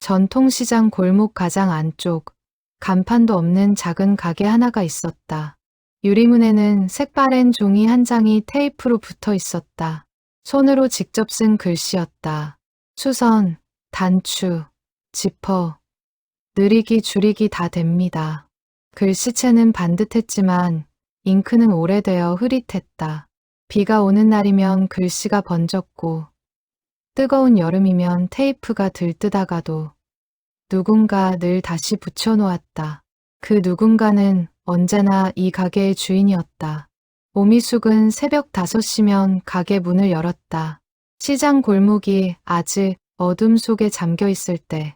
전통시장 골목 가장 안쪽, 간판도 없는 작은 가게 하나가 있었다. 유리문에는 색바랜 종이 한 장이 테이프로 붙어 있었다. 손으로 직접 쓴 글씨였다. 수선, 단추, 지퍼, 느리기 줄이기 다 됩니다. 글씨체는 반듯했지만 잉크는 오래되어 흐릿했다. 비가 오는 날이면 글씨가 번졌고 뜨거운 여름이면 테이프가 들뜨다가도 누군가 늘 다시 붙여놓았다. 그 누군가는 언제나 이 가게의 주인이었다. 오미숙은 새벽 5시면 가게 문을 열었다. 시장 골목이 아직 어둠 속에 잠겨 있을 때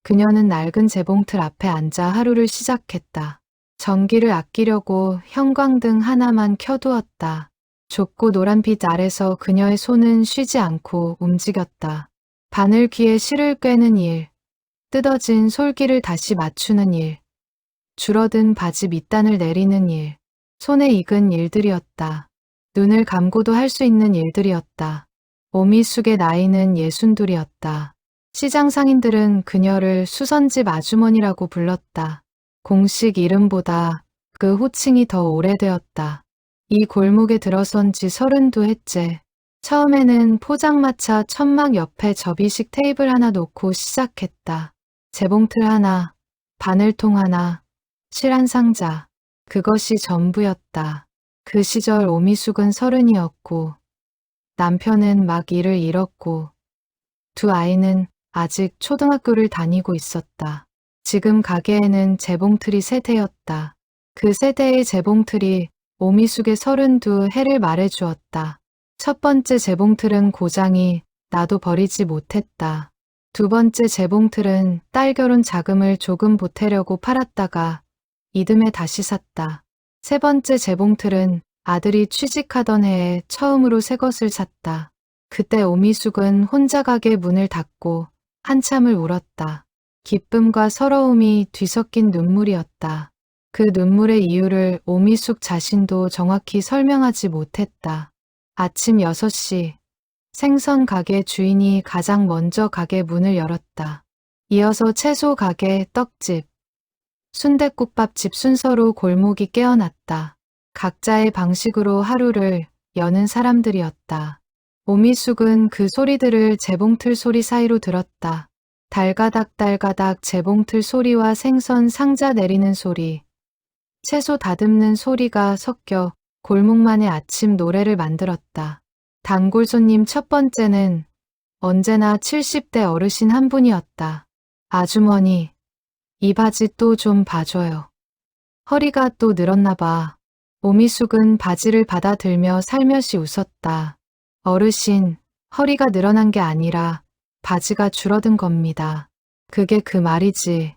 그녀는 낡은 재봉틀 앞에 앉아 하루를 시작했다. 전기를 아끼려고 형광등 하나만 켜두었다. 좁고 노란 빛 아래서 그녀의 손은 쉬지 않고 움직였다. 바늘 귀에 실을 꿰는 일, 뜯어진 솔기를 다시 맞추는 일, 줄어든 바지 밑단을 내리는 일, 손에 익은 일들이었다. 눈을 감고도 할 수 있는 일들이었다. 오미숙의 나이는 62이었다. 시장 상인들은 그녀를 수선집 아주머니라고 불렀다. 공식 이름보다 그 호칭이 더 오래되었다. 이 골목에 들어선 지 32해째. 처음에는 포장마차 천막 옆에 접이식 테이블 하나 놓고 시작했다. 재봉틀 하나, 바늘통 하나, 실 한 상자. 그것이 전부였다. 그 시절 오미숙은 30이었고 남편은 막 일을 잃었고 두 아이는 아직 초등학교를 다니고 있었다. 지금 가게에는 재봉틀이 3대였다. 그 3대의 재봉틀이 오미숙의 32해를 말해주었다. 첫 번째 재봉틀은 고장이 나도 버리지 못했다. 두 번째 재봉틀은 딸 결혼 자금을 조금 보태려고 팔았다가 이듬해 다시 샀다. 세 번째 재봉틀은 아들이 취직하던 해에 처음으로 새 것을 샀다. 그때 오미숙은 혼자 가게 문을 닫고 한참을 울었다. 기쁨과 서러움이 뒤섞인 눈물이었다. 그 눈물의 이유를 오미숙 자신도 정확히 설명하지 못했다. 아침 6시, 생선 가게 주인이 가장 먼저 가게 문을 열었다. 이어서 채소 가게, 떡집, 순댓국밥집 순서로 골목이 깨어났다. 각자의 방식으로 하루를 여는 사람들이었다. 오미숙은 그 소리들을 재봉틀 소리 사이로 들었다. 달가닥 달가닥 재봉틀 소리와 생선 상자 내리는 소리, 채소 다듬는 소리가 섞여 골목만의 아침 노래를 만들었다. 단골 손님 첫 번째는 언제나 70대 어르신 한 분이었다. 아주머니, 이 바지 또 좀 봐줘요. 허리가 또 늘었나 봐. 오미숙은 바지를 받아들며 살며시 웃었다. 어르신, 허리가 늘어난 게 아니라 바지가 줄어든 겁니다. 그게 그 말이지.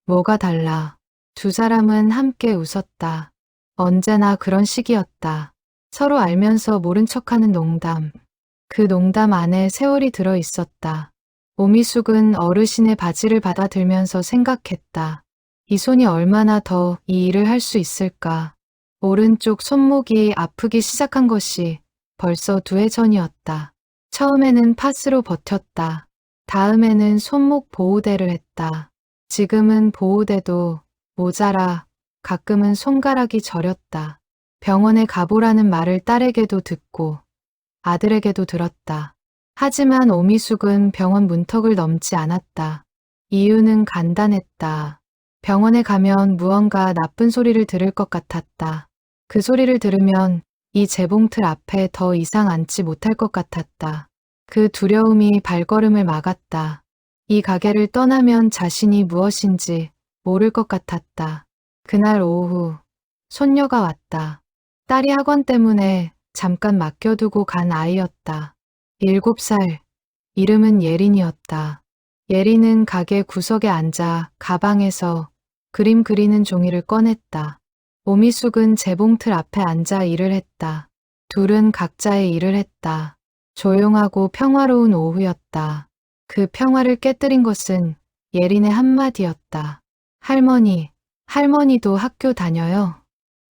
뭐가 달라. 두 사람은 함께 웃었다. 언제나 그런 식이었다. 서로 알면서 모른 척하는 농담. 그 농담 안에 세월이 들어 있었다. 오미숙은 어르신의 바지를 받아들면서 생각했다. 이 손이 얼마나 더 이 일을 할 수 있을까. 오른쪽 손목이 아프기 시작한 것이 벌써 2해 전이었다. 처음에는 파스로 버텼다. 다음에는 손목 보호대를 했다. 지금은 보호대도 모자라 가끔은 손가락이 저렸다. 병원에 가보라는 말을 딸에게도 듣고 아들에게도 들었다. 하지만 오미숙은 병원 문턱을 넘지 않았다. 이유는 간단했다. 병원에 가면 무언가 나쁜 소리를 들을 것 같았다. 그 소리를 들으면 이 재봉틀 앞에 더 이상 앉지 못할 것 같았다. 그 두려움이 발걸음을 막았다. 이 가게를 떠나면 자신이 무엇인지 모를 것 같았다. 그날 오후 손녀가 왔다. 딸이 학원 때문에 잠깐 맡겨두고 간 아이였다. 7살, 이름은 예린이었다. 예린은 가게 구석에 앉아 가방에서 그림 그리는 종이를 꺼냈다. 오미숙은 재봉틀 앞에 앉아 일을 했다. 둘은 각자의 일을 했다. 조용하고 평화로운 오후였다. 그 평화를 깨뜨린 것은 예린의 한마디였다. 할머니, 할머니도 학교 다녀요?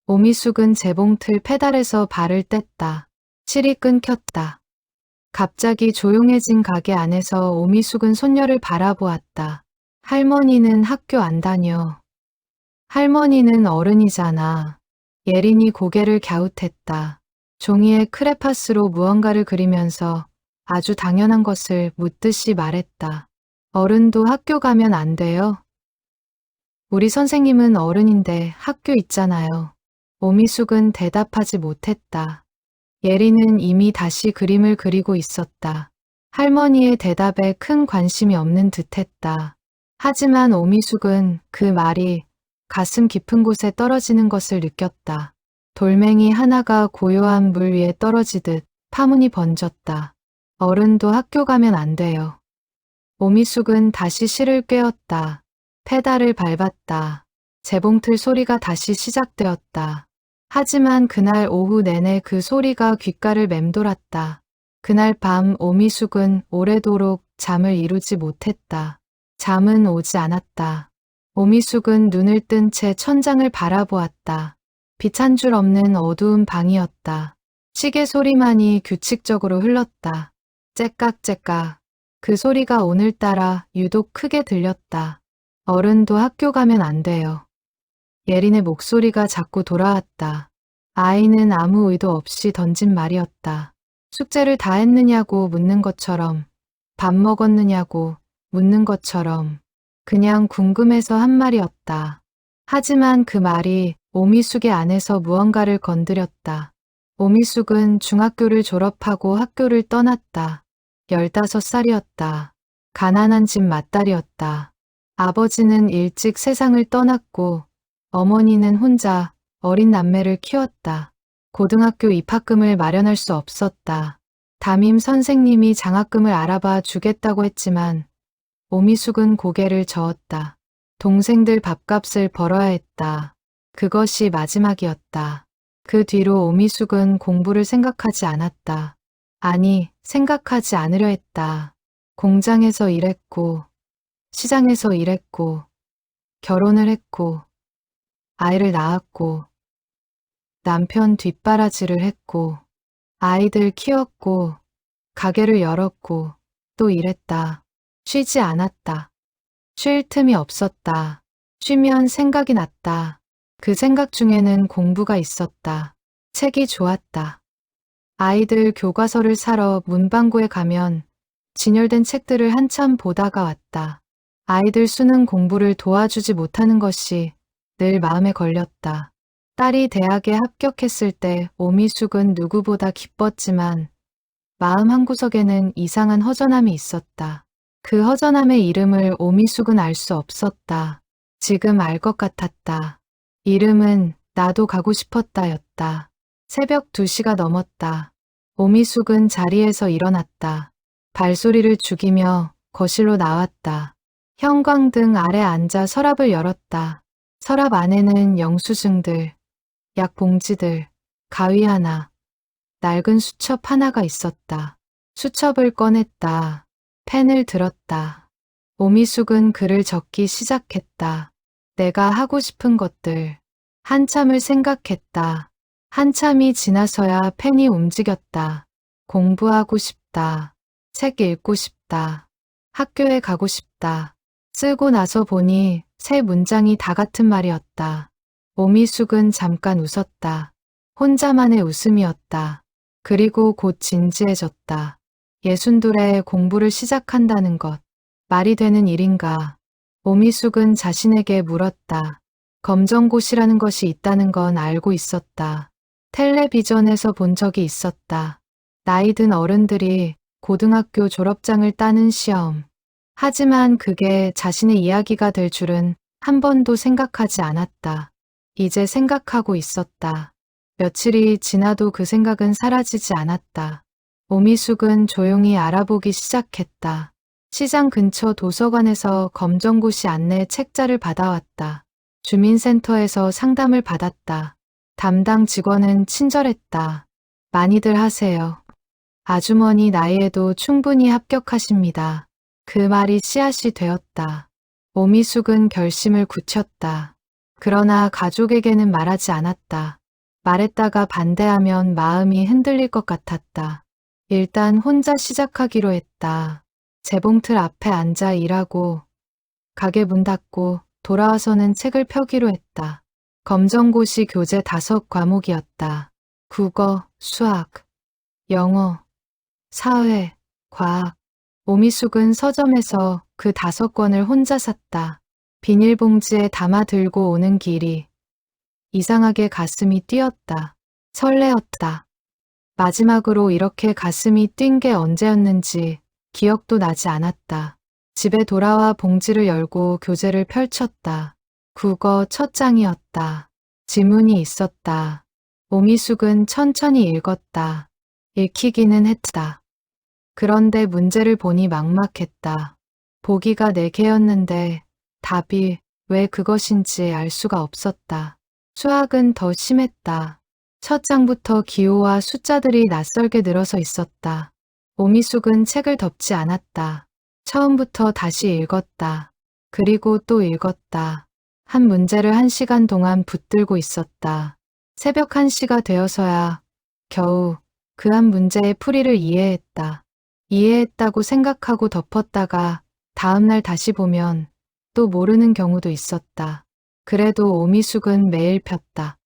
오미숙은 재봉틀 페달에서 발을 뗐다. 실이 끊겼다. 갑자기 조용해진 가게 안에서 오미숙은 손녀를 바라보았다. 할머니는 학교 안 다녀. 할머니는 어른이잖아. 예린이 고개를 갸웃했다. 종이에 크레파스로 무언가를 그리면서 아주 당연한 것을 묻듯이 말했다. 어른도 학교 가면 안 돼요? 우리 선생님은 어른인데 학교 있잖아요. 오미숙은 대답하지 못했다. 예린은 이미 다시 그림을 그리고 있었다. 할머니의 대답에 큰 관심이 없는 듯했다. 하지만 오미숙은 그 말이 가슴 깊은 곳에 떨어지는 것을 느꼈다. 돌멩이 하나가 고요한 물 위에 떨어지듯 파문이 번졌다. 어른도 학교 가면 안 돼요. 오미숙은 다시 실을 꿰었다. 페달을 밟았다. 재봉틀 소리가 다시 시작되었다. 하지만 그날 오후 내내 그 소리가 귓가를 맴돌았다. 그날 밤 오미숙은 오래도록 잠을 이루지 못했다. 잠은 오지 않았다. 오미숙은 눈을 뜬 채 천장을 바라보았다. 빛 한 줄 없는 어두운 방이었다. 시계 소리만이 규칙적으로 흘렀다. 째깍째깍. 그 소리가 오늘따라 유독 크게 들렸다. 어른도 학교 가면 안 돼요. 예린의 목소리가 자꾸 돌아왔다. 아이는 아무 의도 없이 던진 말이었다. 숙제를 다 했느냐고 묻는 것처럼, 밥 먹었느냐고 묻는 것처럼, 그냥 궁금해서 한 말이었다. 하지만 그 말이 오미숙의 안에서 무언가를 건드렸다. 오미숙은 중학교를 졸업하고 학교를 떠났다. 15살이었다. 가난한 집 맏딸이었다. 아버지는 일찍 세상을 떠났고 어머니는 혼자 어린 남매를 키웠다. 고등학교 입학금을 마련할 수 없었다. 담임 선생님이 장학금을 알아봐 주겠다고 했지만 오미숙은 고개를 저었다. 동생들 밥값을 벌어야 했다. 그것이 마지막이었다. 그 뒤로 오미숙은 공부를 생각하지 않았다. 아니, 생각하지 않으려 했다. 공장에서 일했고, 시장에서 일했고, 결혼을 했고, 아이를 낳았고, 남편 뒷바라지를 했고, 아이들 키웠고, 가게를 열었고, 또 일했다. 쉬지 않았다. 쉴 틈이 없었다. 쉬면 생각이 났다. 그 생각 중에는 공부가 있었다. 책이 좋았다. 아이들 교과서를 사러 문방구에 가면 진열된 책들을 한참 보다가 왔다. 아이들 수능 공부를 도와주지 못하는 것이 늘 마음에 걸렸다. 딸이 대학에 합격했을 때 오미숙은 누구보다 기뻤지만 마음 한구석에는 이상한 허전함이 있었다. 그 허전함의 이름을 오미숙은 알 수 없었다. 지금 알 것 같았다. 이름은 나도 가고 싶었다였다. 새벽 2시가 넘었다. 오미숙은 자리에서 일어났다. 발소리를 죽이며 거실로 나왔다. 형광등 아래 앉아 서랍을 열었다. 서랍 안에는 영수증들, 약봉지들, 가위 하나, 낡은 수첩 하나가 있었다. 수첩을 꺼냈다. 펜을 들었다. 오미숙은 글을 적기 시작했다. 내가 하고 싶은 것들. 한참을 생각했다. 한참이 지나서야 펜이 움직였다. 공부하고 싶다. 책 읽고 싶다. 학교에 가고 싶다. 쓰고 나서 보니 세 문장이 다 같은 말이었다. 오미숙은 잠깐 웃었다. 혼자만의 웃음이었다. 그리고 곧 진지해졌다. 62에 공부를 시작한다는 것. 말이 되는 일인가? 오미숙은 자신에게 물었다. 검정고시라는 것이 있다는 건 알고 있었다. 텔레비전에서 본 적이 있었다. 나이 든 어른들이 고등학교 졸업장을 따는 시험. 하지만 그게 자신의 이야기가 될 줄은 한 번도 생각하지 않았다. 이제 생각하고 있었다. 며칠이 지나도 그 생각은 사라지지 않았다. 오미숙은 조용히 알아보기 시작했다. 시장 근처 도서관에서 검정고시 안내 책자를 받아왔다. 주민센터에서 상담을 받았다. 담당 직원은 친절했다. 많이들 하세요. 아주머니 나이에도 충분히 합격하십니다. 그 말이 씨앗이 되었다. 오미숙은 결심을 굳혔다. 그러나 가족에게는 말하지 않았다. 말했다가 반대하면 마음이 흔들릴 것 같았다. 일단 혼자 시작하기로 했다. 재봉틀 앞에 앉아 일하고 가게 문 닫고 돌아와서는 책을 펴기로 했다. 검정고시 교재 5과목이었다. 국어, 수학, 영어, 사회, 과학. 오미숙은 서점에서 그 5권을 혼자 샀다. 비닐봉지에 담아 들고 오는 길이 이상하게 가슴이 뛰었다. 설레었다. 마지막으로 이렇게 가슴이 뛴 게 언제였는지 기억도 나지 않았다. 집에 돌아와 봉지를 열고 교재를 펼쳤다. 국어 첫 장이었다. 지문이 있었다. 오미숙은 천천히 읽었다. 읽히기는 했다. 그런데 문제를 보니 막막했다. 보기가 4개였는데 답이 왜 그것인지 알 수가 없었다. 수학은 더 심했다. 첫 장부터 기호와 숫자들이 낯설게 늘어서 있었다. 오미숙은 책을 덮지 않았다. 처음부터 다시 읽었다. 그리고 또 읽었다. 한 문제를 1시간 동안 붙들고 있었다. 새벽 1시가 되어서야 겨우 그 한 문제의 풀이를 이해했다. 이해했다고 생각하고 덮었다가 다음날 다시 보면 또 모르는 경우도 있었다. 그래도 오미숙은 매일 폈다.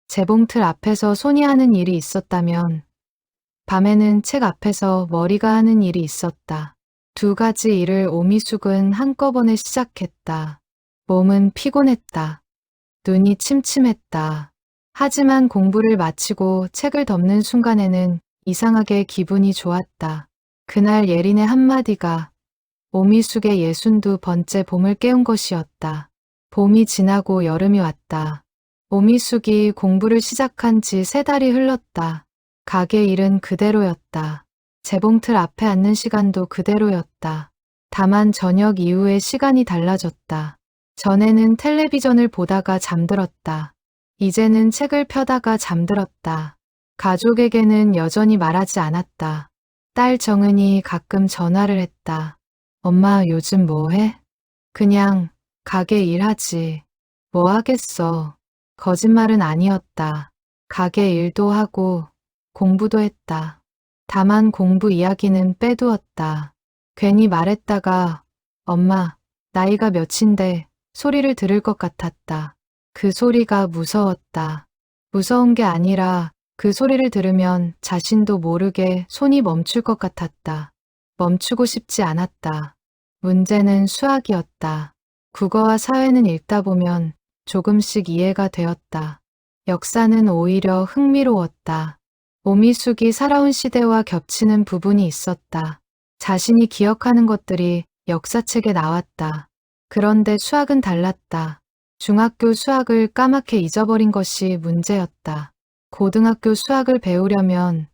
재봉틀 앞에서 손이 하는 일이 있었다면 밤에는 책 앞에서 머리가 하는 일이 있었다. 2가지 일을 오미숙은 한꺼번에 시작했다. 몸은 피곤했다. 눈이 침침했다. 하지만 공부를 마치고 책을 덮는 순간에는 이상하게 기분이 좋았다. 그날 예린의 한마디가 오미숙의 62번째 봄을 깨운 것이었다. 봄이 지나고 여름이 왔다. 오미숙이 공부를 시작한 지 3달이 흘렀다. 가게 일은 그대로였다. 재봉틀 앞에 앉는 시간도 그대로였다. 다만 저녁 이후에 시간이 달라졌다. 전에는 텔레비전을 보다가 잠들었다. 이제는 책을 펴다가 잠들었다. 가족에게는 여전히 말하지 않았다. 딸 정은이 가끔 전화를 했다. 엄마 요즘 뭐 해? 그냥 가게 일하지. 뭐 하겠어. 거짓말은 아니었다. 가게 일도 하고 공부도 했다. 다만 공부 이야기는 빼두었다. 괜히 말했다가 엄마 나이가 몇인데 소리를 들을 것 같았다. 그 소리가 무서웠다. 무서운 게 아니라 그 소리를 들으면 자신도 모르게 손이 멈출 것 같았다. 멈추고 싶지 않았다. 문제는 수학이었다. 국어와 사회는 읽다 보면 조금씩 이해가 되었다. 역사는 오히려 흥미로웠다. 오미숙이 살아온 시대와 겹치는 부분이 있었다. 자신이 기억하는 것들이 역사책에 나왔다. 그런데 수학은 달랐다. 중학교 수학을 까맣게 잊어버린 것이 문제였다. 고등학교 수학을 배우려면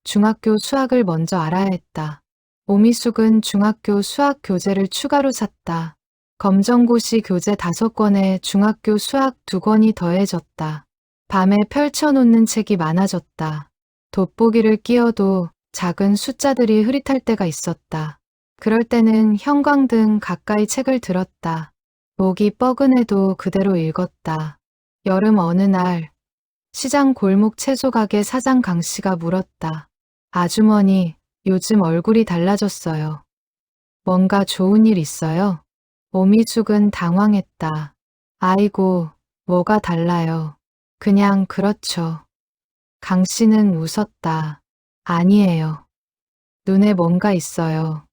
중학교 수학을 먼저 알아야 했다. 오미숙은 중학교 수학 교재를 추가로 샀다. 검정고시 교재 5권에 중학교 수학 2권이 더해졌다. 밤에 펼쳐놓는 책이 많아졌다. 돋보기를 끼워도 작은 숫자들이 흐릿할 때가 있었다. 그럴 때는 형광등 가까이 책을 들었다. 목이 뻐근해도 그대로 읽었다. 여름 어느 날 시장 골목 채소 가게 사장 강 씨가 물었다. 아주머니, 요즘 얼굴이 달라졌어요. 뭔가 좋은 일 있어요? 오미숙은 당황했다. 아이고, 뭐가 달라요. 그냥 그렇죠. 강 씨는 웃었다. 아니에요. 눈에 뭔가 있어요.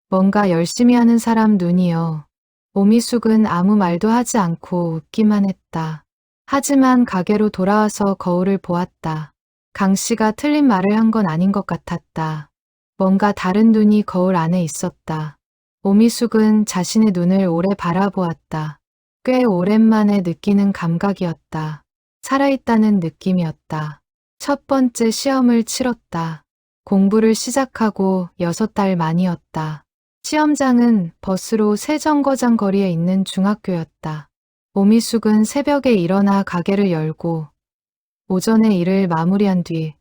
뭔가 열심히 하는 사람 눈이요. 오미숙은 아무 말도 하지 않고 웃기만 했다. 하지만 가게로 돌아와서 거울을 보았다. 강 씨가 틀린 말을 한 건 아닌 것 같았다. 뭔가 다른 눈이 거울 안에 있었다. 오미숙은 자신의 눈을 오래 바라보았다. 꽤 오랜만에 느끼는 감각이었다. 살아있다는 느낌이었다. 첫 번째 시험을 치렀다. 공부를 시작하고 6달 만이었다. 시험장은 버스로 세정거장 거리에 있는 중학교였다. 오미숙은 새벽에 일어나 가게를 열고 오전에 일을 마무리한 뒤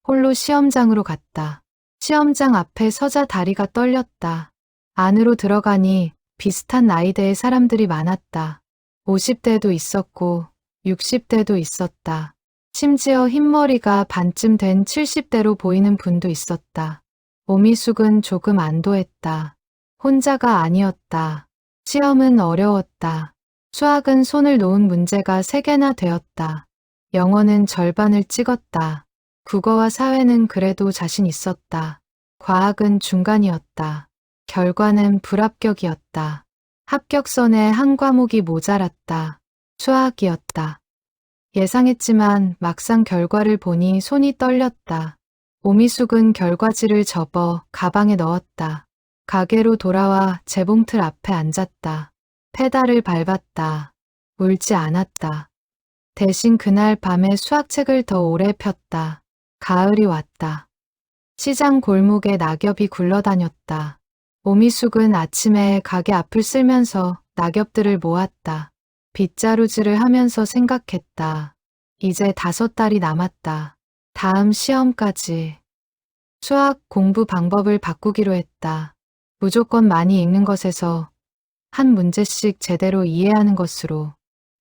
홀로 시험장으로 갔다. 시험장 앞에 서자 다리가 떨렸다. 안으로 들어가니 비슷한 나이대의 사람들이 많았다. 50대도 있었고 60대도 있었다. 심지어 흰머리가 반쯤 된 70대로 보이는 분도 있었다. 오미숙은 조금 안도했다. 혼자가 아니었다. 시험은 어려웠다. 수학은 손을 놓은 문제가 3개나 되었다. 영어는 절반을 찍었다. 국어와 사회는 그래도 자신 있었다. 과학은 중간이었다. 결과는 불합격이었다. 합격선에 한 과목이 모자랐다. 수학이었다. 예상했지만 막상 결과를 보니 손이 떨렸다. 오미숙은 결과지를 접어 가방에 넣었다. 가게로 돌아와 재봉틀 앞에 앉았다. 페달을 밟았다. 울지 않았다. 대신 그날 밤에 수학책을 더 오래 폈다. 가을이 왔다. 시장 골목에 낙엽이 굴러다녔다. 오미숙은 아침에 가게 앞을 쓸면서 낙엽들을 모았다. 빗자루질을 하면서 생각했다. 이제 5달이 남았다. 다음 시험까지. 수학 공부 방법을 바꾸기로 했다. 무조건 많이 읽는 것에서 한 문제씩 제대로 이해하는 것으로.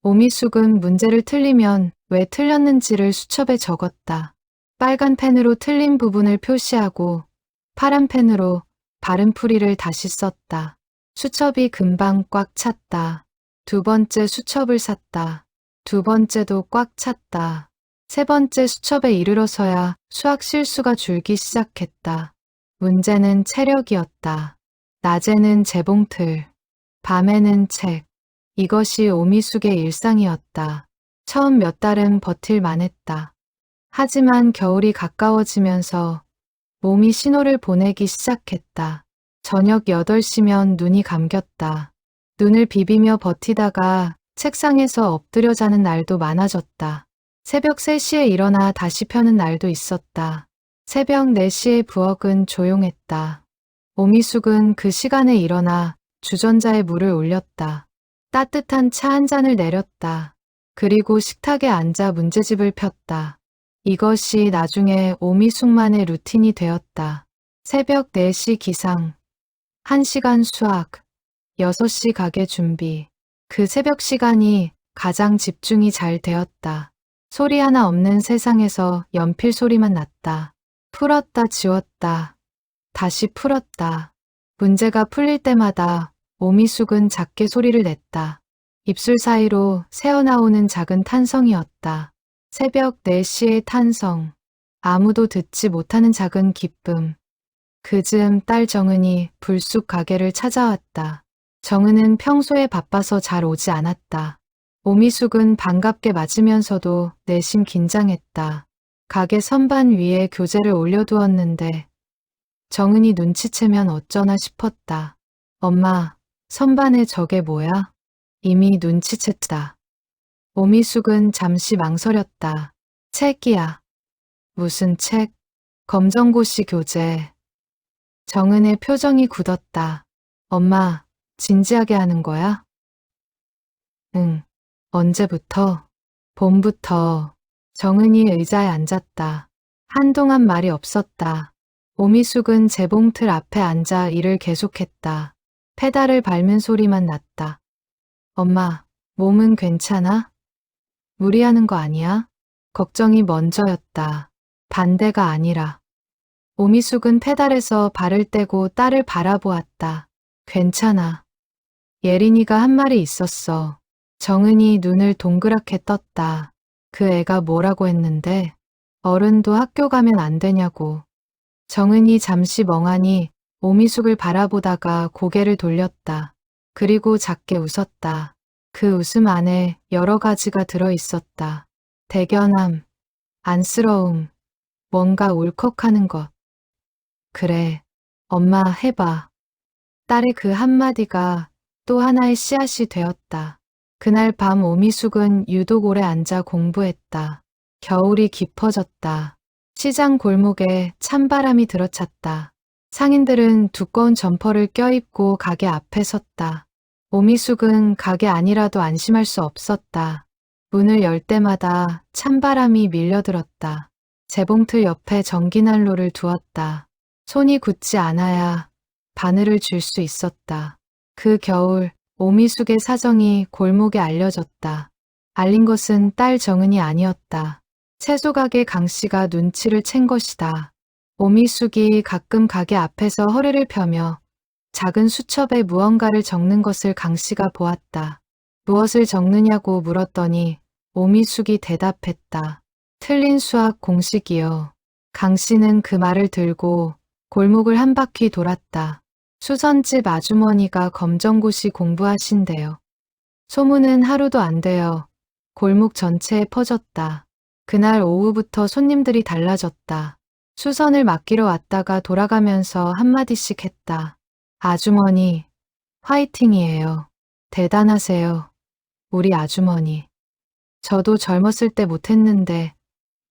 오미숙은 문제를 틀리면 왜 틀렸는지를 수첩에 적었다. 빨간 펜으로 틀린 부분을 표시하고 파란 펜으로 바른 풀이를 다시 썼다. 수첩이 금방 꽉 찼다. 2번째 수첩을 샀다. 2번째도 꽉 찼다. 3번째 수첩에 이르러서야 수학 실수가 줄기 시작했다. 문제는 체력이었다. 낮에는 재봉틀, 밤에는 책. 이것이 오미숙의 일상이었다. 처음 몇 달은 버틸만 했다. 하지만 겨울이 가까워지면서 몸이 신호를 보내기 시작했다. 저녁 8시면 눈이 감겼다. 눈을 비비며 버티다가 책상에서 엎드려 자는 날도 많아졌다. 새벽 3시에 일어나 다시 펴는 날도 있었다. 새벽 4시의 부엌은 조용했다. 오미숙은 그 시간에 일어나 주전자에 물을 올렸다. 따뜻한 차 한 잔을 내렸다. 그리고 식탁에 앉아 문제집을 폈다. 이것이 나중에 오미숙만의 루틴이 되었다. 새벽 4시 기상, 1시간 수학, 6시 가게 준비. 그 새벽 시간이 가장 집중이 잘 되었다. 소리 하나 없는 세상에서 연필 소리만 났다. 풀었다 지웠다. 다시 풀었다. 문제가 풀릴 때마다 오미숙은 작게 소리를 냈다. 입술 사이로 새어나오는 작은 탄성이었다. 새벽 4시의 탄성. 아무도 듣지 못하는 작은 기쁨. 그즈음 딸 정은이 불쑥 가게를 찾아왔다. 정은은 평소에 바빠서 잘 오지 않았다. 오미숙은 반갑게 맞으면서도 내심 긴장했다. 가게 선반 위에 교재를 올려두었는데 정은이 눈치채면 어쩌나 싶었다. 엄마, 선반에 저게 뭐야? 이미 눈치챘다. 오미숙은 잠시 망설였다. 책이야. 무슨 책? 검정고시 교재. 정은의 표정이 굳었다. 엄마, 진지하게 하는 거야? 응. 언제부터? 봄부터. 정은이 의자에 앉았다. 한동안 말이 없었다. 오미숙은 재봉틀 앞에 앉아 일을 계속했다. 페달을 밟는 소리만 났다. 엄마, 몸은 괜찮아? 무리하는 거 아니야? 걱정이 먼저였다. 반대가 아니라. 오미숙은 페달에서 발을 떼고 딸을 바라보았다. 괜찮아. 예린이가 한 말이 있었어. 정은이 눈을 동그랗게 떴다. 그 애가 뭐라고 했는데? 어른도 학교 가면 안 되냐고. 정은이 잠시 멍하니 오미숙을 바라보다가 고개를 돌렸다. 그리고 작게 웃었다. 그 웃음 안에 여러 가지가 들어 있었다. 대견함, 안쓰러움, 뭔가 울컥하는 것. 그래, 엄마 해봐. 딸의 그 한마디가 또 하나의 씨앗이 되었다. 그날 밤 오미숙은 유독 오래 앉아 공부했다. 겨울이 깊어졌다. 시장 골목에 찬바람이 들어찼다. 상인들은 두꺼운 점퍼를 껴입고 가게 앞에 섰다. 오미숙은 가게 안이라도 안심할 수 없었다. 문을 열 때마다 찬바람이 밀려들었다. 재봉틀 옆에 전기난로를 두었다. 손이 굳지 않아야 바늘을 쥘 수 있었다. 그 겨울 오미숙의 사정이 골목에 알려졌다. 알린 것은 딸 정은이 아니었다. 채소가게 강씨가 눈치를 챈 것이다. 오미숙이 가끔 가게 앞에서 허리를 펴며 작은 수첩에 무언가를 적는 것을 강씨가 보았다. 무엇을 적느냐고 물었더니 오미숙이 대답했다. 틀린 수학 공식이요. 강씨는 그 말을 들고 골목을 한 바퀴 돌았다. 수선집 아주머니가 검정고시 공부하신대요. 소문은 하루도 안 되어 골목 전체에 퍼졌다. 그날 오후부터 손님들이 달라졌다. 수선을 맡기러 왔다가 돌아가면서 한마디씩 했다. 아주머니, 화이팅이에요. 대단하세요. 우리 아주머니. 저도 젊었을 때 못했는데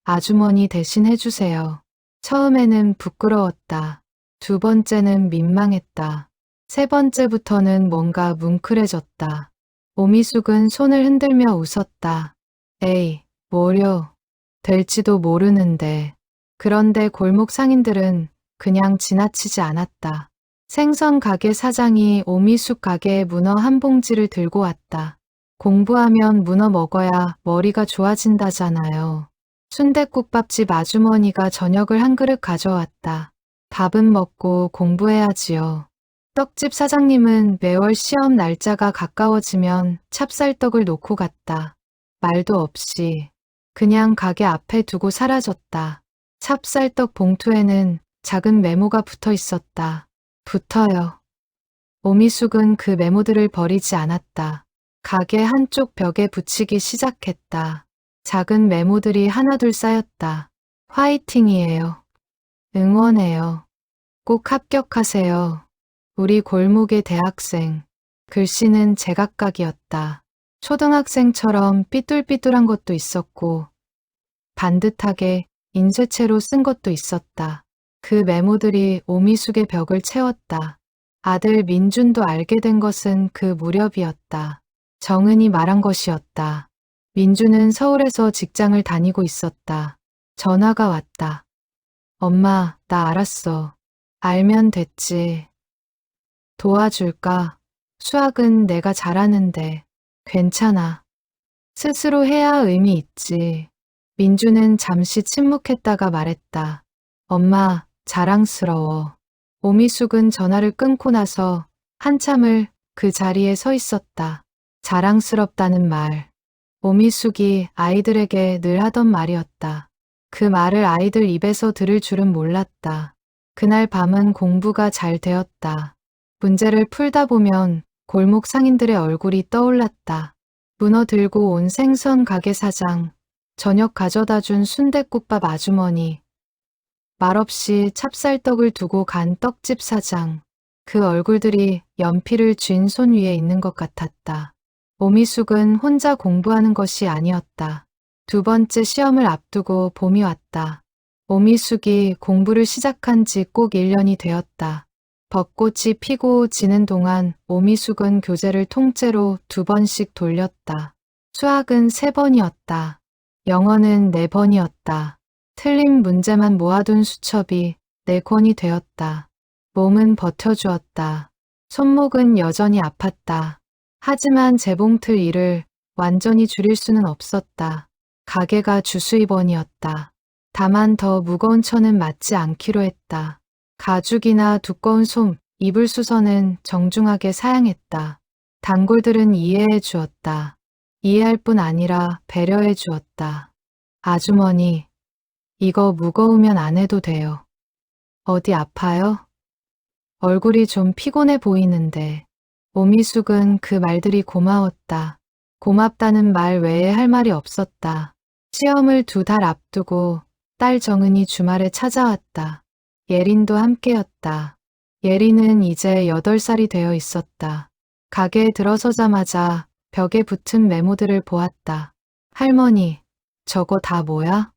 아주머니 대신 해주세요. 처음에는 부끄러웠다. 두 번째는 민망했다. 세 번째부터는 뭔가 뭉클해졌다. 오미숙은 손을 흔들며 웃었다. 에이, 뭐려. 될지도 모르는데. 그런데 골목 상인들은 그냥 지나치지 않았다. 생선 가게 사장이 오미숙 가게에 문어 한 봉지를 들고 왔다. 공부하면 문어 먹어야 머리가 좋아진다잖아요. 순댓국밥집 아주머니가 저녁을 한 그릇 가져왔다. 밥은 먹고 공부해야지요. 떡집 사장님은 매월 시험 날짜가 가까워지면 찹쌀떡을 놓고 갔다. 말도 없이 그냥 가게 앞에 두고 사라졌다. 찹쌀떡 봉투에는 작은 메모가 붙어 있었다. 붙어요. 오미숙은 그 메모들을 버리지 않았다. 가게 한쪽 벽에 붙이기 시작했다. 작은 메모들이 하나둘 쌓였다. 화이팅이에요. 응원해요. 꼭 합격하세요. 우리 골목의 대학생. 글씨는 제각각이었다. 초등학생처럼 삐뚤삐뚤한 것도 있었고 반듯하게 인쇄체로 쓴 것도 있었다. 그 메모들이 오미숙의 벽을 채웠다. 아들 민준도 알게 된 것은 그 무렵이었다. 정은이 말한 것이었다. 민준은 서울에서 직장을 다니고 있었다. 전화가 왔다. 엄마, 나 알았어. 알면 됐지. 도와줄까? 수학은 내가 잘하는데. 괜찮아. 스스로 해야 의미 있지. 민준은 잠시 침묵했다가 말했다. 엄마, 자랑스러워. 오미숙은 전화를 끊고 나서 한참을 그 자리에 서 있었다. 자랑스럽다는 말. 오미숙이 아이들에게 늘 하던 말이었다. 그 말을 아이들 입에서 들을 줄은 몰랐다. 그날 밤은 공부가 잘 되었다. 문제를 풀다 보면 골목 상인들의 얼굴이 떠올랐다. 문어 들고 온 생선 가게 사장, 저녁 가져다 준 순댓국밥 아주머니, 말없이 찹쌀떡을 두고 간 떡집 사장, 그 얼굴들이 연필을 쥔 손 위에 있는 것 같았다. 오미숙은 혼자 공부하는 것이 아니었다. 두 번째 시험을 앞두고 봄이 왔다. 오미숙이 공부를 시작한 지 꼭 1년이 되었다. 벚꽃이 피고 지는 동안 오미숙은 교재를 통째로 2번씩 돌렸다. 수학은 3번이었다. 영어는 4번이었다. 틀린 문제만 모아둔 수첩이 4권이 되었다. 몸은 버텨주었다. 손목은 여전히 아팠다. 하지만 재봉틀 일을 완전히 줄일 수는 없었다. 가게가 주수입원이었다. 다만 더 무거운 천은 맞지 않기로 했다. 가죽이나 두꺼운 솜, 이불 수선은 정중하게 사양했다. 단골들은 이해해 주었다. 이해할 뿐 아니라 배려해 주었다. 아주머니, 이거 무거우면 안 해도 돼요. 어디 아파요? 얼굴이 좀 피곤해 보이는데. 오미숙은 그 말들이 고마웠다. 고맙다는 말 외에 할 말이 없었다. 시험을 2달 앞두고 딸 정은이 주말에 찾아왔다. 예린도 함께였다. 예린은 이제 8살이 되어 있었다. 가게에 들어서자마자 벽에 붙은 메모들을 보았다. 할머니, 저거 다 뭐야?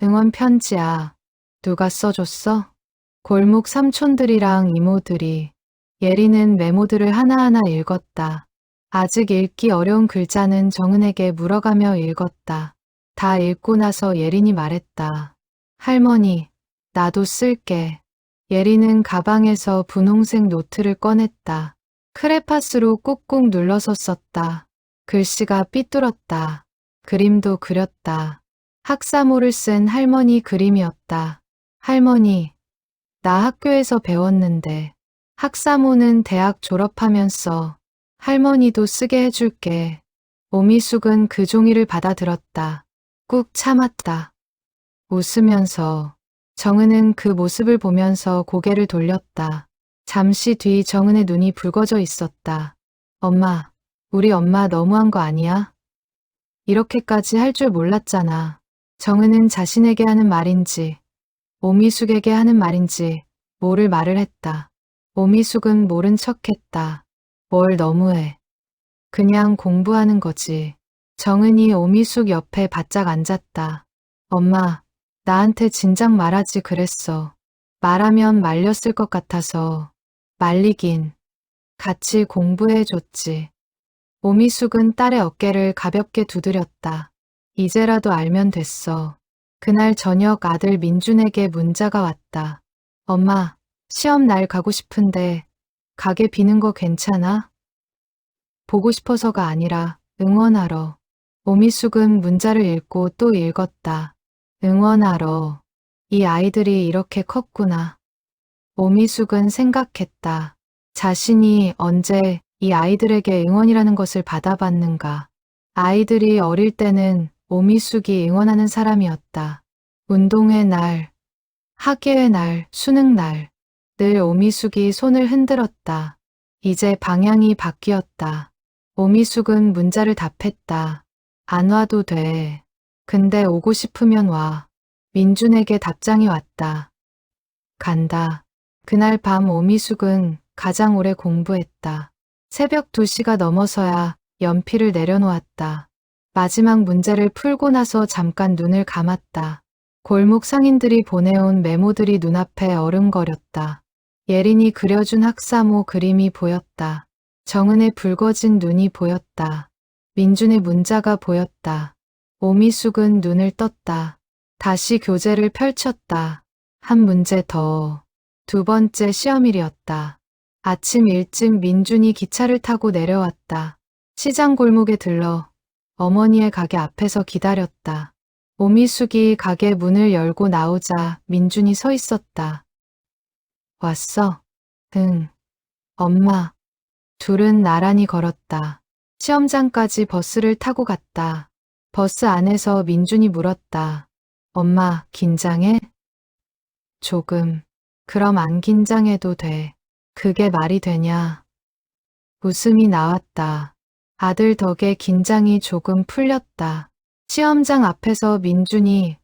응원 편지야. 누가 써줬어? 골목 삼촌들이랑 이모들이. 예린은 메모들을 하나하나 읽었다. 아직 읽기 어려운 글자는 정은에게 물어가며 읽었다. 다 읽고 나서 예린이 말했다. 할머니, 나도 쓸게. 예린은 가방에서 분홍색 노트를 꺼냈다. 크레파스로 꾹꾹 눌러서 썼다. 글씨가 삐뚤었다. 그림도 그렸다. 학사모를 쓴 할머니 그림이었다. 할머니, 나 학교에서 배웠는데. 학사모는 대학 졸업하면서 할머니도 쓰게 해줄게. 오미숙은 그 종이를 받아들었다. 꾹 참았다. 웃으면서 정은은 그 모습을 보면서 고개를 돌렸다. 잠시 뒤 정은의 눈이 붉어져 있었다. 엄마, 우리 엄마 너무한 거 아니야? 이렇게까지 할 줄 몰랐잖아. 정은은 자신에게 하는 말인지 오미숙에게 하는 말인지 모를 말을 했다. 오미숙은 모른 척했다. 뭘 너무해. 그냥 공부하는 거지. 정은이 오미숙 옆에 바짝 앉았다. 엄마, 나한테 진작 말하지 그랬어. 말하면 말렸을 것 같아서. 말리긴. 같이 공부해줬지. 오미숙은 딸의 어깨를 가볍게 두드렸다. 이제라도 알면 됐어. 그날 저녁 아들 민준에게 문자가 왔다. 엄마, 시험 날 가고 싶은데 가게 비는 거 괜찮아? 보고 싶어서가 아니라 응원하러. 오미숙은 문자를 읽고 또 읽었다. 응원하러. 이 아이들이 이렇게 컸구나. 오미숙은 생각했다. 자신이 언제 이 아이들에게 응원이라는 것을 받아봤는가. 아이들이 어릴 때는 오미숙이 응원하는 사람이었다. 운동회 날, 학예회 날, 수능 날, 늘 오미숙이 손을 흔들었다. 이제 방향이 바뀌었다. 오미숙은 문자를 답했다. 안 와도 돼. 근데 오고 싶으면 와. 민준에게 답장이 왔다. 간다. 그날 밤 오미숙은 가장 오래 공부했다. 새벽 2시가 넘어서야 연필을 내려놓았다. 마지막 문제를 풀고 나서 잠깐 눈을 감았다. 골목 상인들이 보내온 메모들이 눈앞에 어른거렸다. 예린이 그려준 학사모 그림이 보였다. 정은의 붉어진 눈이 보였다. 민준의 문자가 보였다. 오미숙은 눈을 떴다. 다시 교재를 펼쳤다. 한 문제 더. 2번째 시험일이었다. 아침 일찍 민준이 기차를 타고 내려왔다. 시장 골목에 들러 어머니의 가게 앞에서 기다렸다. 오미숙이 가게 문을 열고 나오자 민준이 서 있었다. 왔어? 응. 엄마. 둘은 나란히 걸었다. 시험장까지 버스를 타고 갔다. 버스 안에서 민준이 물었다. 엄마, 긴장해? 조금. 그럼 안 긴장해도 돼. 그게 말이 되냐? 웃음이 나왔다. 아들 덕에 긴장이 조금 풀렸다. 시험장 앞에서 민준이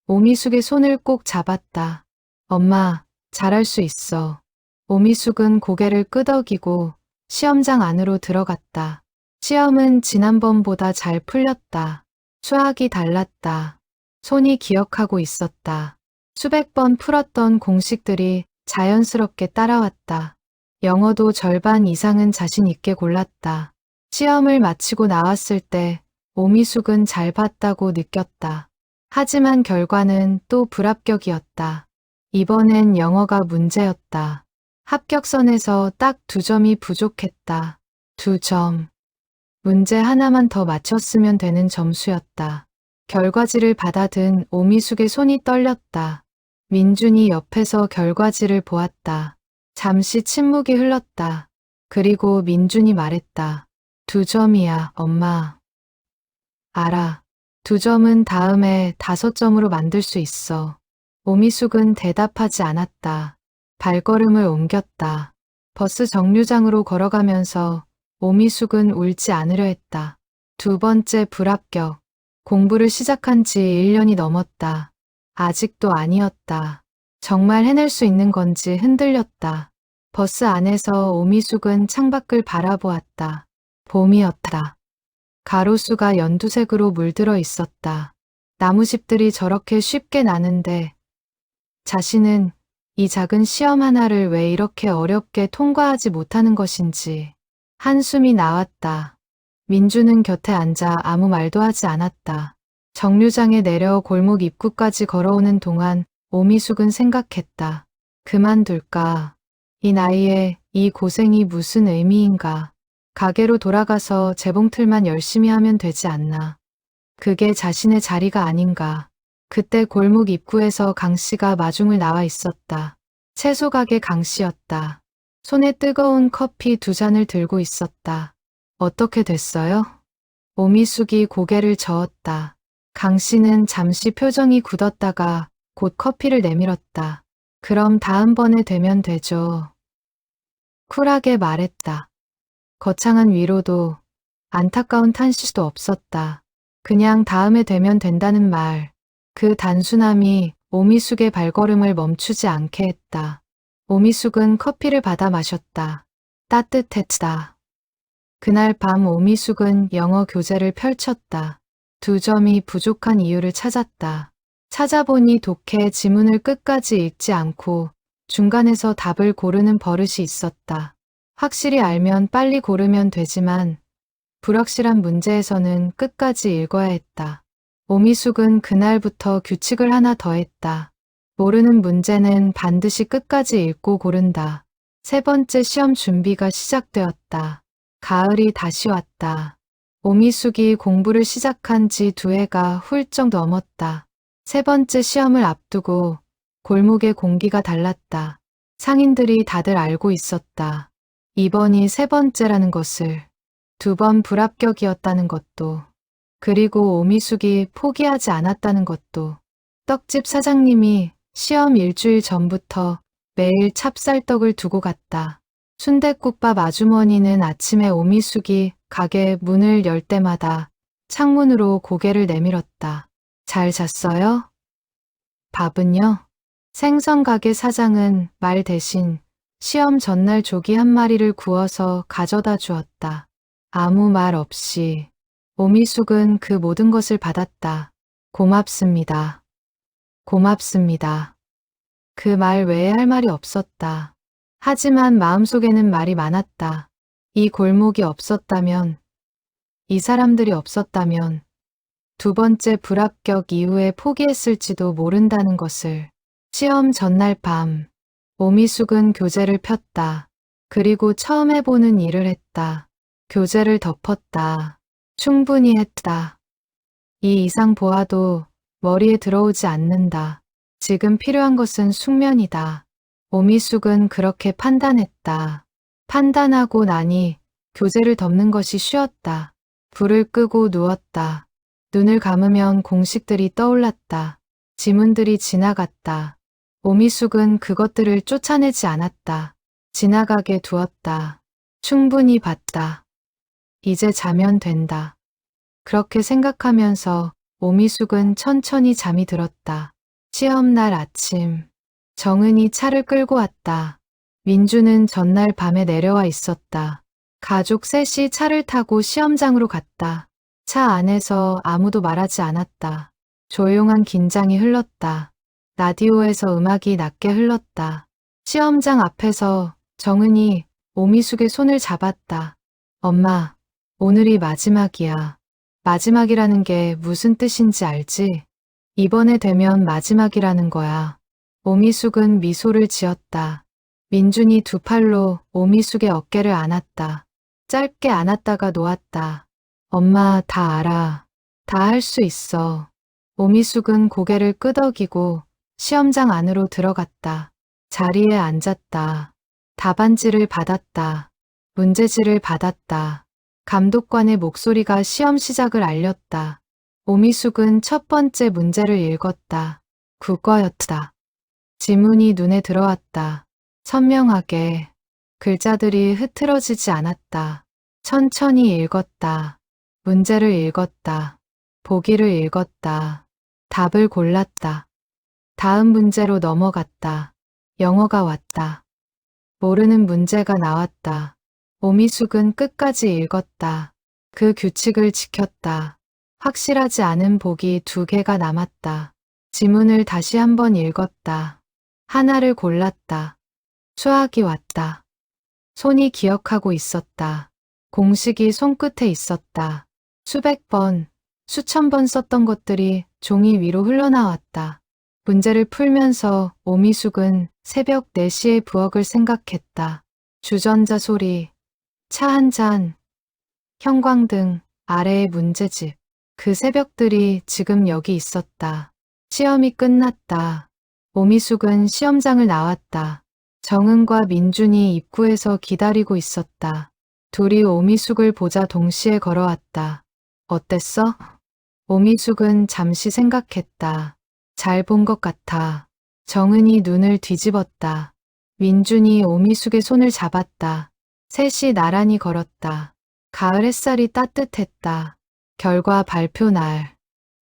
오미숙의 손을 꼭 잡았다. 엄마, 잘할 수 있어. 오미숙은 고개를 끄덕이고 시험장 안으로 들어갔다. 시험은 지난번보다 잘 풀렸다. 수학이 달랐다. 손이 기억하고 있었다. 수백 번 풀었던 공식들이 자연스럽게 따라왔다. 영어도 절반 이상은 자신 있게 골랐다. 시험을 마치고 나왔을 때 오미숙은 잘 봤다고 느꼈다. 하지만 결과는 또 불합격이었다. 이번엔 영어가 문제였다. 합격선에서 딱 2점이 부족했다. 2점. 문제 하나만 더 맞췄으면 되는 점수였다. 결과지를 받아든 오미숙의 손이 떨렸다. 민준이 옆에서 결과지를 보았다. 잠시 침묵이 흘렀다. 그리고 민준이 말했다. 2점이야, 엄마. 알아. 2점은 다음에 5점으로 만들 수 있어. 오미숙은 대답하지 않았다. 발걸음을 옮겼다. 버스 정류장으로 걸어가면서 오미숙은 울지 않으려 했다. 2번째 불합격. 공부를 시작한 지 1년이 넘었다. 아직도 아니었다. 정말 해낼 수 있는 건지 흔들렸다. 버스 안에서 오미숙은 창밖을 바라보았다. 봄이었다. 가로수가 연두색으로 물들어 있었다. 나무집들이 저렇게 쉽게 나는데 자신은 이 작은 시험 하나를 왜 이렇게 어렵게 통과하지 못하는 것인지 한숨이 나왔다. 민주는 곁에 앉아 아무 말도 하지 않았다. 정류장에 내려 골목 입구까지 걸어오는 동안 오미숙은 생각했다. 그만둘까? 이 나이에 이 고생이 무슨 의미인가? 가게로 돌아가서 재봉틀만 열심히 하면 되지 않나. 그게 자신의 자리가 아닌가. 그때 골목 입구에서 강 씨가 마중을 나와 있었다. 채소 가게 강 씨였다. 손에 뜨거운 커피 2잔을 들고 있었다. 어떻게 됐어요? 오미숙이 고개를 저었다. 강 씨는 잠시 표정이 굳었다가 곧 커피를 내밀었다. 그럼 다음번에 되면 되죠. 쿨하게 말했다. 거창한 위로도 안타까운 탄식도 없었다. 그냥 다음에 되면 된다는 말. 그 단순함이 오미숙의 발걸음을 멈추지 않게 했다. 오미숙은 커피를 받아 마셨다. 따뜻했다. 그날 밤 오미숙은 영어 교재를 펼쳤다. 2점이 부족한 이유를 찾았다. 찾아보니 독해 지문을 끝까지 읽지 않고 중간에서 답을 고르는 버릇이 있었다. 확실히 알면 빨리 고르면 되지만 불확실한 문제에서는 끝까지 읽어야 했다. 오미숙은 그날부터 규칙을 하나 더했다. 모르는 문제는 반드시 끝까지 읽고 고른다. 3번째 시험 준비가 시작되었다. 가을이 다시 왔다. 오미숙이 공부를 시작한 지 2해가 훌쩍 넘었다. 3번째 시험을 앞두고 골목의 공기가 달랐다. 상인들이 다들 알고 있었다. 이번이 3번째라는 것을, 2번 불합격이었다는 것도, 그리고 오미숙이 포기하지 않았다는 것도. 떡집 사장님이 시험 일주일 전부터 매일 찹쌀떡을 두고 갔다. 순댓국밥 아주머니는 아침에 오미숙이 가게 문을 열 때마다 창문으로 고개를 내밀었다. 잘 잤어요? 밥은요? 생선 가게 사장은 말 대신 시험 전날 조기 1마리를 구워서 가져다 주었다. 아무 말 없이 오미숙은 그 모든 것을 받았다. 고맙습니다. 고맙습니다. 그 말 외에 할 말이 없었다. 하지만 마음속에는 말이 많았다. 이 골목이 없었다면, 이 사람들이 없었다면 2번째 불합격 이후에 포기했을지도 모른다는 것을. 시험 전날 밤, 오미숙은 교재를 폈다. 그리고 처음 해보는 일을 했다. 교재를 덮었다. 충분히 했다. 이 이상 보아도 머리에 들어오지 않는다. 지금 필요한 것은 숙면이다. 오미숙은 그렇게 판단했다. 판단하고 나니 교재를 덮는 것이 쉬웠다. 불을 끄고 누웠다. 눈을 감으면 공식들이 떠올랐다. 지문들이 지나갔다. 오미숙은 그것들을 쫓아내지 않았다. 지나가게 두었다. 충분히 봤다. 이제 자면 된다. 그렇게 생각하면서 오미숙은 천천히 잠이 들었다. 시험날 아침, 정은이 차를 끌고 왔다. 민주는 전날 밤에 내려와 있었다. 가족 셋이 차를 타고 시험장으로 갔다. 차 안에서 아무도 말하지 않았다. 조용한 긴장이 흘렀다. 라디오에서 음악이 낮게 흘렀다. 시험장 앞에서 정은이 오미숙의 손을 잡았다. 엄마, 오늘이 마지막이야. 마지막이라는 게 무슨 뜻인지 알지? 이번에 되면 마지막이라는 거야. 오미숙은 미소를 지었다. 민준이 2팔로 오미숙의 어깨를 안았다. 짧게 안았다가 놓았다. 엄마 다 알아. 다 할 수 있어. 오미숙은 고개를 끄덕이고 시험장 안으로 들어갔다. 자리에 앉았다. 답안지를 받았다. 문제지를 받았다. 감독관의 목소리가 시험 시작을 알렸다. 오미숙은 첫 번째 문제를 읽었다. 국어였다. 지문이 눈에 들어왔다. 선명하게. 글자들이 흐트러지지 않았다. 천천히 읽었다. 문제를 읽었다. 보기를 읽었다. 답을 골랐다. 다음 문제로 넘어갔다. 영어가 왔다. 모르는 문제가 나왔다. 오미숙은 끝까지 읽었다. 그 규칙을 지켰다. 확실하지 않은 보기 2개가 남았다. 지문을 다시 한번 읽었다. 하나를 골랐다. 수학이 왔다. 손이 기억하고 있었다. 공식이 손끝에 있었다. 수백 번, 수천 번 썼던 것들이 종이 위로 흘러나왔다. 문제를 풀면서 오미숙은 새벽 4시의 부엌을 생각했다. 주전자 소리, 차 한 잔, 형광등, 아래의 문제집. 그 새벽들이 지금 여기 있었다. 시험이 끝났다. 오미숙은 시험장을 나왔다. 정은과 민준이 입구에서 기다리고 있었다. 둘이 오미숙을 보자 동시에 걸어왔다. 어땠어? 오미숙은 잠시 생각했다. 잘 본 것 같아. 정은이 눈을 뒤집었다. 민준이 오미숙의 손을 잡았다. 셋이 나란히 걸었다. 가을 햇살이 따뜻했다. 결과 발표 날.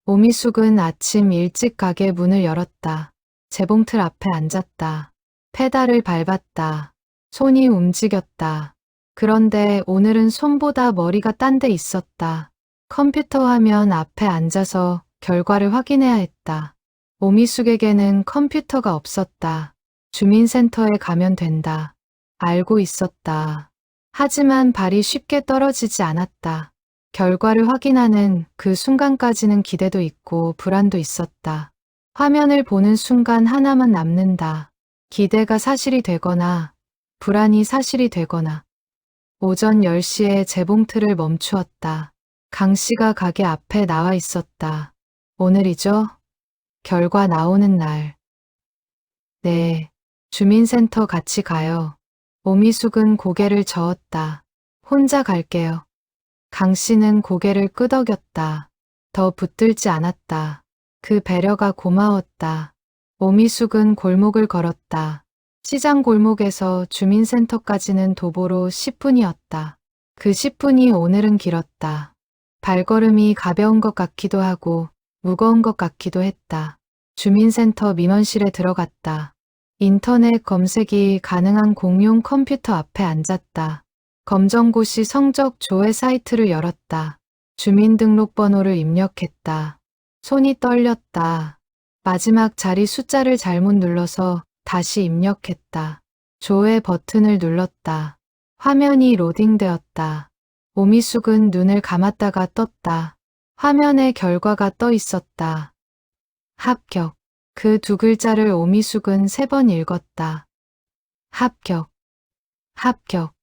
오미숙은 아침 일찍 가게 문을 열었다. 재봉틀 앞에 앉았다. 페달을 밟았다. 손이 움직였다. 그런데 오늘은 손보다 머리가 딴 데 있었다. 컴퓨터 화면 앞에 앉아서 결과를 확인해야 했다. 오미숙에게는 컴퓨터가 없었다. 주민센터에 가면 된다. 알고 있었다. 하지만 발이 쉽게 떨어지지 않았다. 결과를 확인하는 그 순간까지는 기대도 있고 불안도 있었다. 화면을 보는 순간 하나만 남는다. 기대가 사실이 되거나 불안이 사실이 되거나. 오전 10시에 재봉틀을 멈추었다. 강 씨가 가게 앞에 나와 있었다. 오늘이죠? 결과 나오는 날. 네, 주민센터 같이 가요. 오미숙은 고개를 저었다. 혼자 갈게요. 강 씨는 고개를 끄덕였다. 더 붙들지 않았다. 그 배려가 고마웠다. 오미숙은 골목을 걸었다. 시장 골목에서 주민센터까지는 도보로 10분이었다. 그 10분이 오늘은 길었다. 발걸음이 가벼운 것 같기도 하고 무거운 것 같기도 했다. 주민센터 민원실에 들어갔다. 인터넷 검색이 가능한 공용 컴퓨터 앞에 앉았다. 검정고시 성적 조회 사이트를 열었다. 주민등록번호를 입력했다. 손이 떨렸다. 마지막 자리 숫자를 잘못 눌러서 다시 입력했다. 조회 버튼을 눌렀다. 화면이 로딩되었다. 오미숙은 눈을 감았다가 떴다. 화면에 결과가 떠 있었다. 합격. 그 두 글자를 오미숙은 3번 읽었다. 합격. 합격.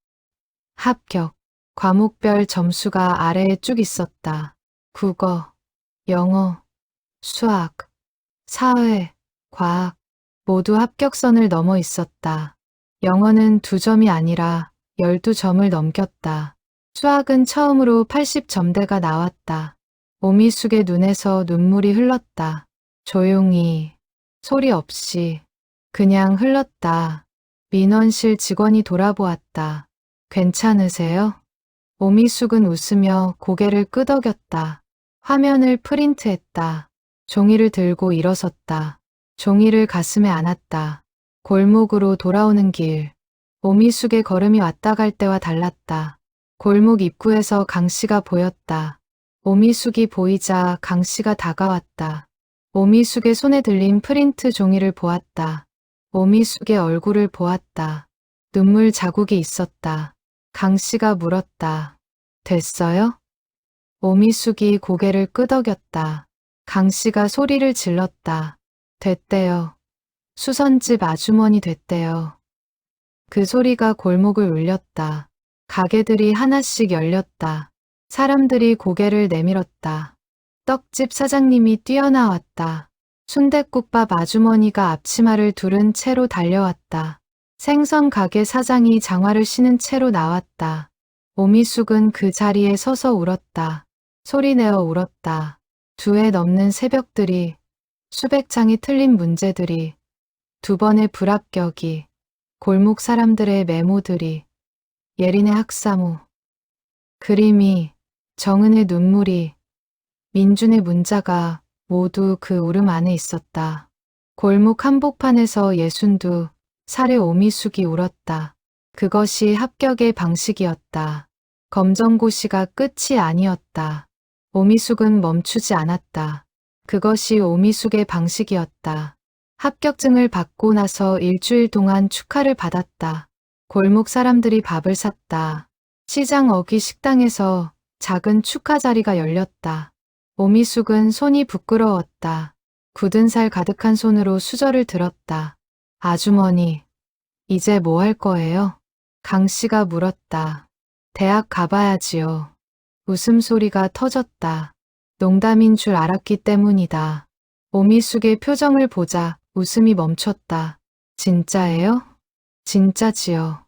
합격. 과목별 점수가 아래에 쭉 있었다. 국어, 영어, 수학, 사회, 과학 모두 합격선을 넘어 있었다. 영어는 2점이 아니라 12점을 넘겼다. 수학은 처음으로 80점대가 나왔다. 오미숙의 눈에서 눈물이 흘렀다. 조용히, 소리 없이, 그냥 흘렀다. 민원실 직원이 돌아보았다. 괜찮으세요? 오미숙은 웃으며 고개를 끄덕였다. 화면을 프린트했다. 종이를 들고 일어섰다. 종이를 가슴에 안았다. 골목으로 돌아오는 길. 오미숙의 걸음이 왔다 갈 때와 달랐다. 골목 입구에서 강 씨가 보였다. 오미숙이 보이자 강 씨가 다가왔다. 오미숙의 손에 들린 프린트 종이를 보았다. 오미숙의 얼굴을 보았다. 눈물 자국이 있었다. 강 씨가 물었다. 됐어요? 오미숙이 고개를 끄덕였다. 강 씨가 소리를 질렀다. 됐대요. 수선집 아주머니 됐대요. 그 소리가 골목을 울렸다. 가게들이 하나씩 열렸다. 사람들이 고개를 내밀었다. 떡집 사장님이 뛰어나왔다. 순댓국밥 아주머니가 앞치마를 두른 채로 달려왔다. 생선 가게 사장이 장화를 신은 채로 나왔다. 오미숙은 그 자리에 서서 울었다. 소리내어 울었다. 2회 넘는 새벽들이, 수백 장이 틀린 문제들이, 2번의 불합격이, 골목 사람들의 메모들이, 예린의 학사모, 그림이, 정은의 눈물이, 민준의 문자가 모두 그 울음 안에 있었다. 골목 한복판에서 62살의 오미숙이 울었다. 그것이 합격의 방식이었다. 검정고시가 끝이 아니었다. 오미숙은 멈추지 않았다. 그것이 오미숙의 방식이었다. 합격증을 받고 나서 일주일 동안 축하를 받았다. 골목 사람들이 밥을 샀다. 시장 어귀 식당에서 작은 축하 자리가 열렸다. 오미숙은 손이 부끄러웠다. 굳은 살 가득한 손으로 수저를 들었다. 아주머니, 이제 뭐 할 거예요? 강 씨가 물었다. 대학 가봐야지요. 웃음소리가 터졌다. 농담인 줄 알았기 때문이다. 오미숙의 표정을 보자 웃음이 멈췄다. 진짜예요? 진짜지요.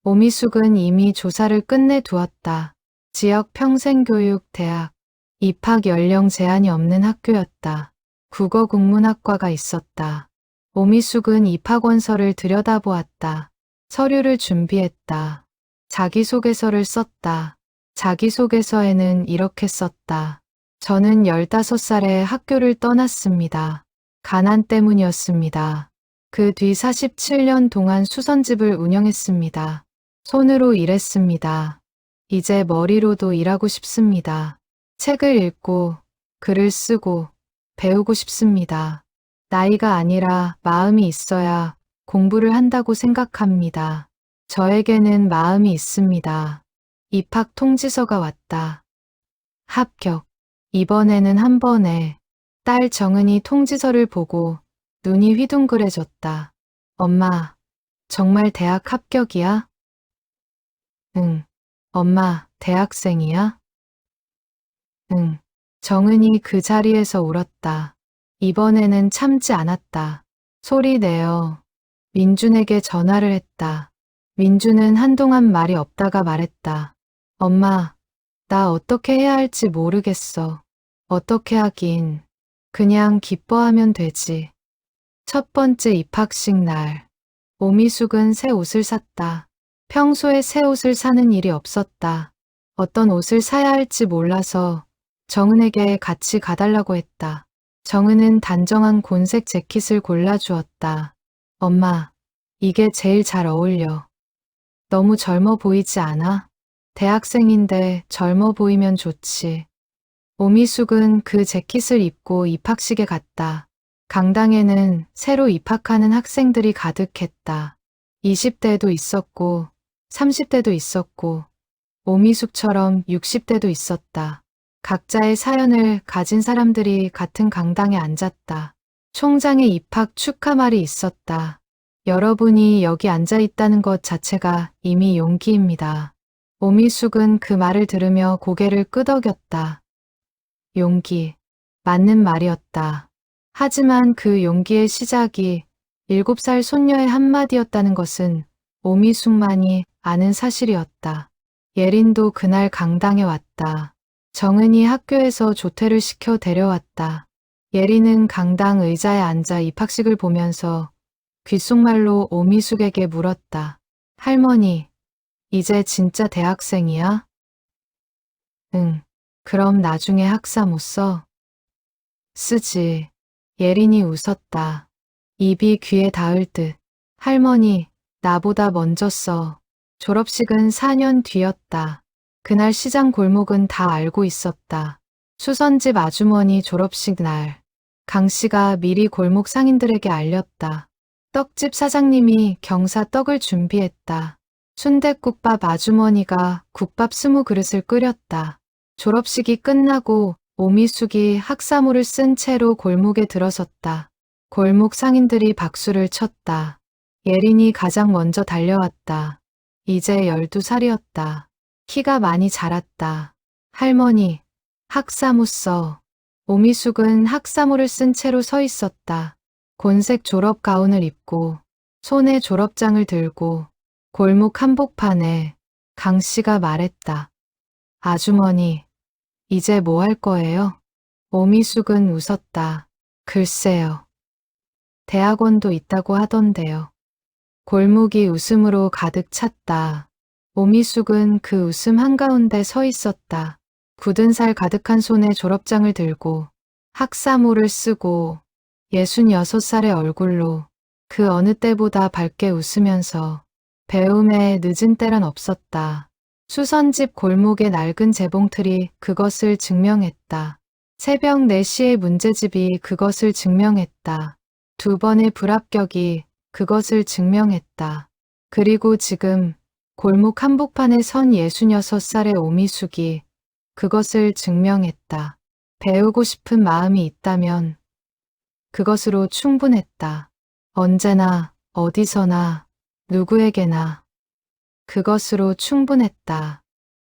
오미숙은 이미 조사를 끝내두었다. 지역 평생교육 대학. 입학 연령 제한이 없는 학교였다. 국어국문학과가 있었다. 오미숙은 입학원서를 들여다보았다. 서류를 준비했다. 자기소개서를 썼다. 자기소개서에는 이렇게 썼다. 저는 15살에 학교를 떠났습니다. 가난 때문이었습니다. 그 뒤 47년 동안 수선집을 운영했습니다. 손으로 일했습니다. 이제 머리로도 일하고 싶습니다. 책을 읽고 글을 쓰고 배우고 싶습니다. 나이가 아니라 마음이 있어야 공부를 한다고 생각합니다. 저에게는 마음이 있습니다. 입학 통지서가 왔다. 합격. 이번에는 한 번에. 딸 정은이 통지서를 보고 눈이 휘둥그레졌다. 엄마, 정말 대학 합격이야? 응. 엄마, 대학생이야? 응. 정은이 그 자리에서 울었다. 이번에는 참지 않았다. 소리 내어 민준에게 전화를 했다. 민준은 한동안 말이 없다가 말했다. 엄마, 나 어떻게 해야 할지 모르겠어. 어떻게 하긴. 그냥 기뻐하면 되지. 첫 번째 입학식 날. 오미숙은 새 옷을 샀다. 평소에 새 옷을 사는 일이 없었다. 어떤 옷을 사야 할지 몰라서 정은에게 같이 가달라고 했다. 정은은 단정한 곤색 재킷을 골라주었다. 엄마, 이게 제일 잘 어울려. 너무 젊어 보이지 않아? 대학생인데 젊어 보이면 좋지. 오미숙은 그 재킷을 입고 입학식에 갔다. 강당에는 새로 입학하는 학생들이 가득했다. 20대도 있었고 30대도 있었고 오미숙처럼 60대도 있었다. 각자의 사연을 가진 사람들이 같은 강당에 앉았다. 총장의 입학 축하말이 있었다. 여러분이 여기 앉아 있다는 것 자체가 이미 용기입니다. 오미숙은 그 말을 들으며 고개를 끄덕였다. 용기. 맞는 말이었다. 하지만 그 용기의 시작이 7살 손녀의 한마디였다는 것은 오미숙만이 아는 사실이었다. 예린도 그날 강당에 왔다. 정은이 학교에서 조퇴를 시켜 데려왔다. 예린은 강당 의자에 앉아 입학식을 보면서 귓속말로 오미숙에게 물었다. 할머니, 이제 진짜 대학생이야? 응. 그럼 나중에 학사 못 써? 쓰지. 예린이 웃었다. 입이 귀에 닿을 듯. 할머니, 나보다 먼저 써. 졸업식은 4년 뒤였다. 그날 시장 골목은 다 알고 있었다. 수선집 아주머니 졸업식 날. 강 씨가 미리 골목 상인들에게 알렸다. 떡집 사장님이 경사 떡을 준비했다. 순댓국밥 아주머니가 국밥 20그릇을 끓였다. 졸업식이 끝나고 오미숙이 학사모를 쓴 채로 골목에 들어섰다. 골목 상인들이 박수를 쳤다. 예린이 가장 먼저 달려왔다. 이제 12살이었다. 키가 많이 자랐다. 할머니, 학사모 써. 오미숙은 학사모를 쓴 채로 서 있었다. 곤색 졸업 가운을 입고 손에 졸업장을 들고 골목 한복판에 강 씨가 말했다. 아주머니, 이제 뭐 할 거예요? 오미숙은 웃었다. 글쎄요. 대학원도 있다고 하던데요. 골목이 웃음으로 가득 찼다. 오미숙은 그 웃음 한가운데 서 있었다. 굳은 살 가득한 손에 졸업장을 들고 학사모를 쓰고 66살의 얼굴로 그 어느 때보다 밝게 웃으면서 배움에 늦은 때란 없었다. 수선집 골목의 낡은 재봉틀이 그것을 증명했다. 새벽 4시의 문제집이 그것을 증명했다. 2번의 불합격이 그것을 증명했다. 그리고 지금 골목 한복판에 선 66살의 오미숙이 그것을 증명했다. 배우고 싶은 마음이 있다면 그것으로 충분했다. 언제나, 어디서나, 누구에게나 그것으로 충분했다.